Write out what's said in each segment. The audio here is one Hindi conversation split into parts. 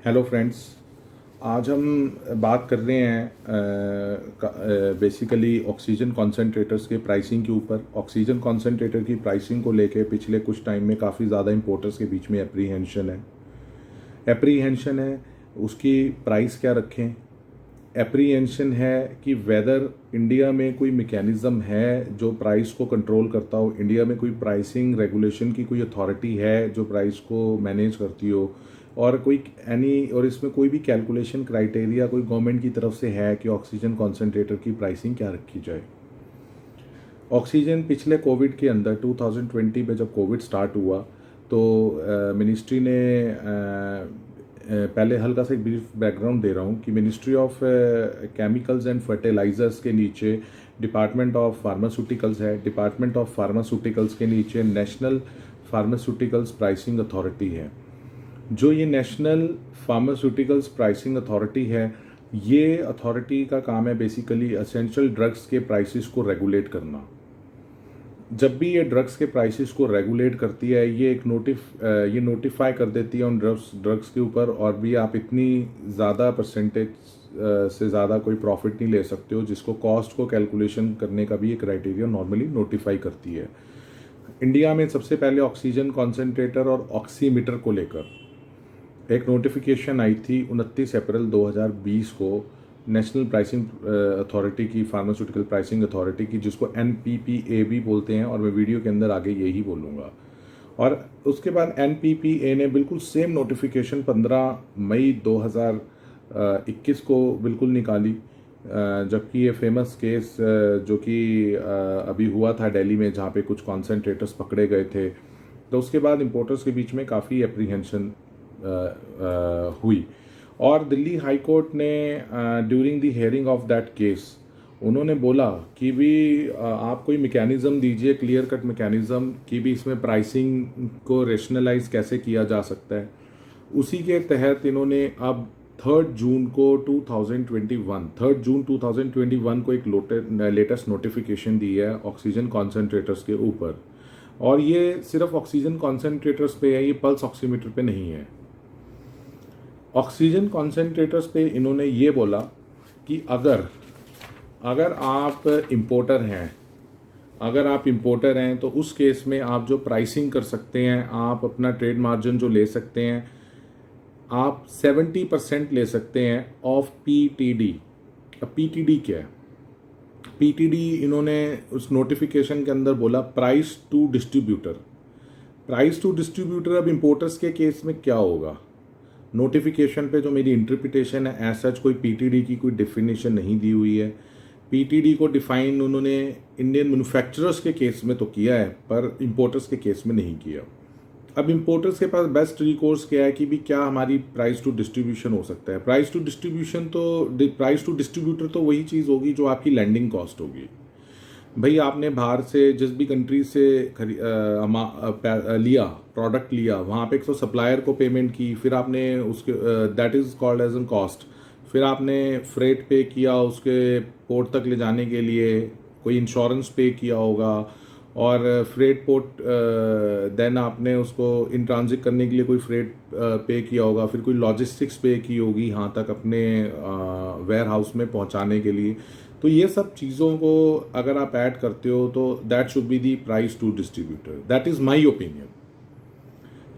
Hello friends. आज हम बात कर रहे हैं बेसिकली ऑक्सीजन कॉन्सेंट्रेटर्स के प्राइसिंग के ऊपर। ऑक्सीजन कॉन्सेंट्रेटर की प्राइसिंग को लेके पिछले कुछ टाइम में काफ़ी ज़्यादा इंपोर्टर्स के बीच में एप्रीहेंशन है उसकी प्राइस क्या रखें। एप्रीहेंशन है कि वेदर इंडिया में कोई मैकेनिज़्म है जो प्राइस को कंट्रोल करता हो, इंडिया में कोई प्राइसिंग रेगुलेशन की कोई अथॉरिटी है जो प्राइस को मैनेज करती हो, और इसमें कोई भी कैलकुलेशन क्राइटेरिया कोई गवर्नमेंट की तरफ से है कि ऑक्सीजन कॉन्सेंट्रेटर की प्राइसिंग क्या रखी जाए। ऑक्सीजन पिछले कोविड के अंदर 2020 में जब कोविड स्टार्ट हुआ तो मिनिस्ट्री ने पहले हल्का सा एक ब्रीफ बैकग्राउंड दे रहा हूँ कि ministry of chemicals and fertilizers के नीचे डिपार्टमेंट ऑफ फार्मास्यूटिकल्स है। डिपार्टमेंट ऑफ फार्मास्यूटिकल्स के नीचे नेशनल फार्मास्यूटिकल्स प्राइसिंग अथॉरिटी है। जो ये नेशनल फार्मास्यूटिकल्स प्राइसिंग अथॉरिटी है, ये अथॉरिटी का काम है बेसिकली एसेंशियल ड्रग्स के प्राइसेस को रेगुलेट करना। जब भी ये ड्रग्स के प्राइसेस को रेगुलेट करती है, ये नोटिफाई कर देती है उन ड्रग्स के ऊपर, और भी आप इतनी ज़्यादा परसेंटेज से ज़्यादा कोई प्रॉफिट नहीं ले सकते हो, जिसको कॉस्ट को कैलकुलेशन करने का भी ये क्राइटेरिया नॉर्मली नोटिफाई करती है। इंडिया में सबसे पहले ऑक्सीजन कॉन्सेंट्रेटर और ऑक्सीमीटर को लेकर एक नोटिफिकेशन आई थी 29 अप्रैल 2020 को नेशनल प्राइसिंग अथॉरिटी की, फार्मास्यूटिकल प्राइसिंग अथॉरिटी की, जिसको NPPA भी बोलते हैं, और मैं वीडियो के अंदर आगे यही बोलूँगा। और उसके बाद NPPA ने बिल्कुल सेम नोटिफिकेशन 15 मई 2021 को बिल्कुल निकाली, जबकि ये फेमस केस जो कि अभी हुआ था दिल्ली में, जहाँ पे कुछ कॉन्सेंट्रेटर्स पकड़े गए थे, तो उसके बाद इंपोर्टर्स के बीच में काफ़ी एप्रीहेंशन हुई। और दिल्ली हाई कोर्ट ने during the hearing of that case उन्होंने बोला कि भी आप कोई मैकेनिज़्म दीजिए, क्लियर कट मैकेनिज़्म कि भी इसमें प्राइसिंग को रेशनलाइज कैसे किया जा सकता है। उसी के तहत इन्होंने अब 3 जून 2021 को एक लेटेस्ट नोटिफिकेशन दी है ऑक्सीजन कॉन्सेंट्रेटर्स के ऊपर। और ये सिर्फ ऑक्सीजन कॉन्सेंट्रेटर्स पे है, ये पल्स ऑक्सीमीटर पे नहीं है। ऑक्सीजन कॉन्सेंट्रेटर्स पे इन्होंने ये बोला कि अगर आप इंपोर्टर हैं तो उस केस में आप जो प्राइसिंग कर सकते हैं, आप अपना ट्रेड मार्जिन जो ले सकते हैं, आप 70% ले सकते हैं ऑफ PTD। अब PTD क्या है? PTD इन्होंने उस नोटिफिकेशन के अंदर बोला price to distributor. Price to distributor अब इंपोर्टर्स के केस में क्या होगा? नोटिफिकेशन पे जो मेरी इंटरप्रिटेशन है, एज सच कोई PTD की कोई डेफिनेशन नहीं दी हुई है। PTD को डिफाइन उन्होंने इंडियन मैन्युफैक्चरर्स के केस में तो किया है, पर इंपोर्टर्स के केस में नहीं किया। अब इंपोर्टर्स के पास बेस्ट रिकोर्स क्या है कि भी क्या हमारी प्राइस टू डिस्ट्रीब्यूशन हो सकता है। प्राइस टू डिस्ट्रीब्यूटर तो वही चीज़ होगी जो आपकी लैंडिंग कॉस्ट होगी। भाई आपने बाहर से जिस भी कंट्री से प्रोडक्ट लिया, वहाँ पे एक तो सप्लायर को पेमेंट की, फिर आपने उसके that is called as an cost, फिर आपने फ्रेट पे किया उसके पोर्ट तक ले जाने के लिए, कोई इंश्योरेंस पे किया होगा, और फ्रेट पोर्ट देन आपने उसको इन ट्रांजिट करने के लिए कोई फ्रेट पे किया होगा, फिर कोई लॉजिस्टिक्स पे की होगी यहाँ तक अपने वेयर हाउस में पहुँचाने के लिए। तो ये सब चीज़ों को अगर आप ऐड करते हो तो that should be the price to distributor. That is my opinion.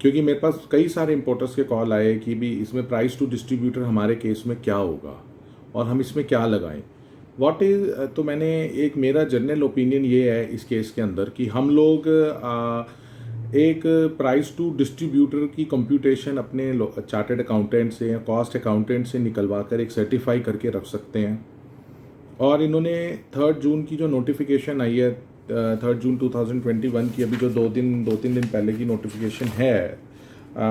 क्योंकि मेरे पास कई सारे इंपोर्टर्स के कॉल आए कि भी इसमें प्राइस टू डिस्ट्रीब्यूटर हमारे केस में क्या होगा और हम इसमें क्या लगाएं, व्हाट इज। तो मैंने एक मेरा जनरल ओपिनियन ये है इस केस के अंदर कि हम लोग एक प्राइस टू डिस्ट्रीब्यूटर की कंप्यूटेशन अपने चार्टर्ड अकाउंटेंट से या कॉस्ट अकाउंटेंट से निकलवा कर एक सर्टिफाई करके रख सकते हैं। और इन्होंने 3 जून की जो नोटिफिकेशन आई है, 3 जून 2021 की, अभी जो दो तीन दिन पहले की नोटिफिकेशन है,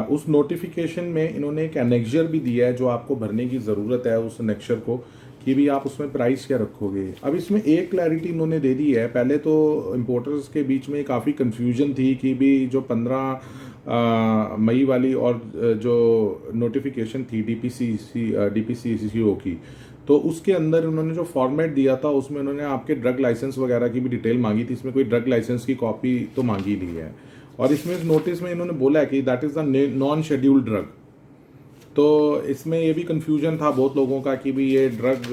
उस नोटिफिकेशन में इन्होंने एक एनेक्जर भी दिया है जो आपको भरने की ज़रूरत है उस एनेक्जर को, कि भी आप उसमें प्राइस क्या रखोगे। अब इसमें एक क्लैरिटी इन्होंने दे दी है। पहले तो इंपोर्टर्स के बीच में काफ़ी कन्फ्यूजन थी कि भी जो 15 मई वाली और जो नोटिफिकेशन थी DPCCO की, तो उसके अंदर उन्होंने जो फॉर्मेट दिया था उसमें उन्होंने आपके ड्रग लाइसेंस वगैरह की भी डिटेल मांगी थी। इसमें कोई ड्रग लाइसेंस की कॉपी तो मांगी नहीं है। और इसमें इस नोटिस में इन्होंने बोला है कि that is the non scheduled drug. तो इसमें ये भी कन्फ्यूजन था बहुत लोगों का कि भी ये ड्रग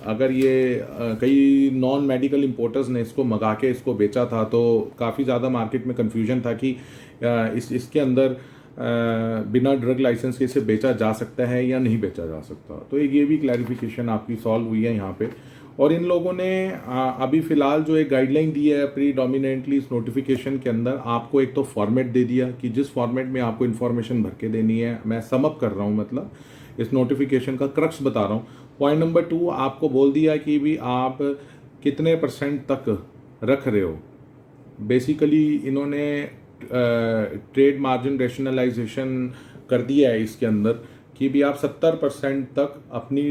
अगर ये कई नॉन मेडिकल इंपोर्टर्स ने इसको मंगा के इसको बेचा था, तो काफ़ी ज़्यादा मार्केट में कन्फ्यूजन था कि इसके अंदर बिना ड्रग लाइसेंस के इसे बेचा जा सकता है या नहीं बेचा जा सकता। तो ये भी क्लैरिफिकेशन आपकी सॉल्व हुई है यहाँ पे। और इन लोगों ने अभी फ़िलहाल जो एक गाइडलाइन दी है प्रीडोमिनेंटली इस नोटिफिकेशन के अंदर, आपको एक तो फॉर्मेट दे दिया कि जिस फॉर्मेट में आपको इन्फॉर्मेशन भर के देनी है। मैं समअप कर रहा हूँ, मतलब इस नोटिफिकेशन का क्रक्स बता रहा हूँ। पॉइंट नंबर 2 आपको बोल दिया कि भी आप कितने % तक रख रहे हो। बेसिकली इन्होंने ट्रेड मार्जिन रेशनलाइजेशन कर दिया है इसके अंदर कि भी आप 70% तक अपनी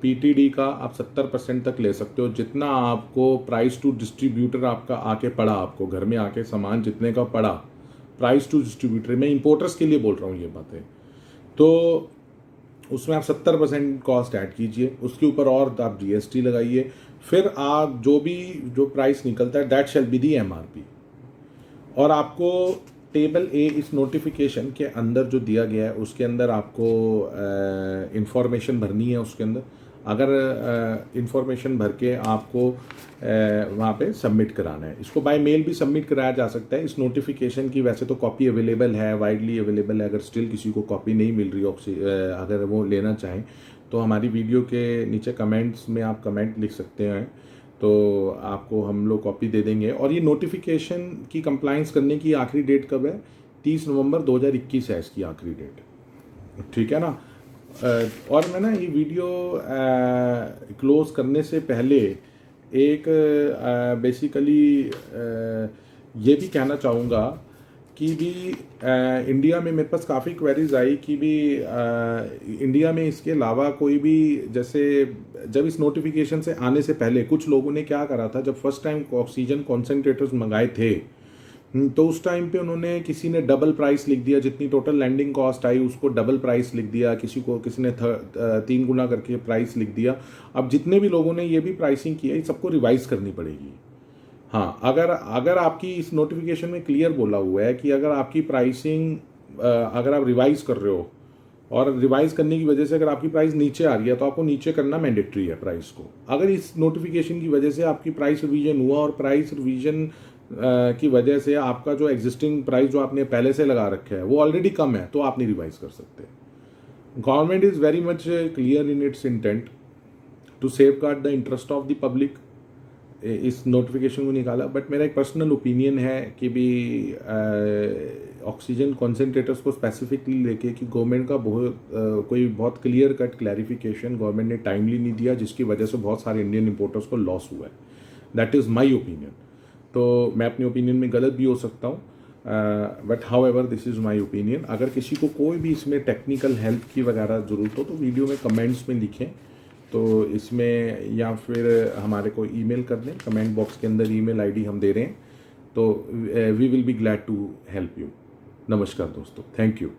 पीटीडी का आप 70% तक ले सकते हो, जितना आपको प्राइस टू डिस्ट्रीब्यूटर आपका आके पड़ा, आपको घर में आके सामान जितने का पड़ा प्राइस टू डिस्ट्रीब्यूटर, मैं इंपोर्टर्स के लिए बोल रहा हूँ ये बातें, तो उसमें आप 70% कॉस्ट ऐड कीजिए, उसके ऊपर और आप जीएसटी लगाइए, फिर आप जो प्राइस निकलता है that shall be the MRP. और आपको टेबल ए इस नोटिफिकेशन के अंदर जो दिया गया है उसके अंदर आपको इंफॉर्मेशन भरनी है। उसके अंदर अगर इंफॉर्मेशन भर के आपको वहाँ पे सबमिट कराना है, इसको बाय मेल भी सबमिट कराया जा सकता है। इस नोटिफिकेशन की वैसे तो कॉपी अवेलेबल है, वाइडली अवेलेबल है। अगर स्टिल किसी को कॉपी नहीं मिल रही, अगर वो लेना चाहें तो हमारी वीडियो के नीचे कमेंट्स में आप कमेंट लिख सकते हैं, तो आपको हम लोग कॉपी दे देंगे। और ये नोटिफिकेशन की कंप्लाइंस करने की आखिरी डेट कब है? 30 नवंबर 2021 है इसकी आखिरी डेट, ठीक है ना। और मैं ना ये वीडियो क्लोज करने से पहले एक बेसिकली ये भी कहना चाहूँगा कि भी इंडिया में मेरे पास काफ़ी क्वेरीज आई कि भी इंडिया में इसके अलावा कोई भी, जैसे जब इस नोटिफिकेशन से आने से पहले कुछ लोगों ने क्या करा था, जब फर्स्ट टाइम ऑक्सीजन कॉन्सेंट्रेटर्स मंगाए थे तो उस टाइम पे उन्होंने, किसी ने डबल प्राइस लिख दिया, जितनी टोटल लैंडिंग कॉस्ट आई उसको डबल प्राइस लिख दिया, किसी ने 3 गुना करके प्राइस लिख दिया। अब जितने भी लोगों ने ये भी प्राइसिंग की है, सबको रिवाइज करनी पड़ेगी। हाँ, अगर आपकी इस नोटिफिकेशन में क्लियर बोला हुआ है कि अगर आपकी प्राइसिंग अगर आप रिवाइज कर रहे हो और रिवाइज करने की वजह से अगर आपकी प्राइस नीचे आ रही है तो आपको नीचे करना मैंडेटरी है प्राइस को। अगर इस नोटिफिकेशन की वजह से आपकी प्राइस रिवीजन हुआ और प्राइस रिवीजन की वजह से आपका जो एग्जिस्टिंग प्राइस जो आपने पहले से लगा रखा है वो ऑलरेडी कम है, तो आप नहीं रिवाइज कर सकते। Government is very much clear in its intent to safeguard the interest of the public, इस नोटिफिकेशन को निकाला। बट मेरा एक पर्सनल ओपिनियन है कि भी ऑक्सीजन कॉन्सेंट्रेटर्स को स्पेसिफिकली लेके कि गवर्नमेंट का कोई बहुत क्लियर कट क्लैरिफिकेशन गवर्नमेंट ने टाइमली नहीं दिया, जिसकी वजह से बहुत सारे इंडियन इंपोर्टर्स को लॉस हुआ है। That is my opinion. तो मैं अपने ओपिनियन में गलत भी हो सकता हूँ, but how ever this is my opinion. अगर किसी को कोई भी इसमें टेक्निकल हेल्प की वगैरह ज़रूरत हो तो वीडियो में कमेंट्स में लिखें, तो इसमें या फिर हमारे को ईमेल कर दें, कमेंट बॉक्स के अंदर ईमेल आईडी हम दे रहे हैं, तो we will be glad to help you. नमस्कार दोस्तों, थैंक यू।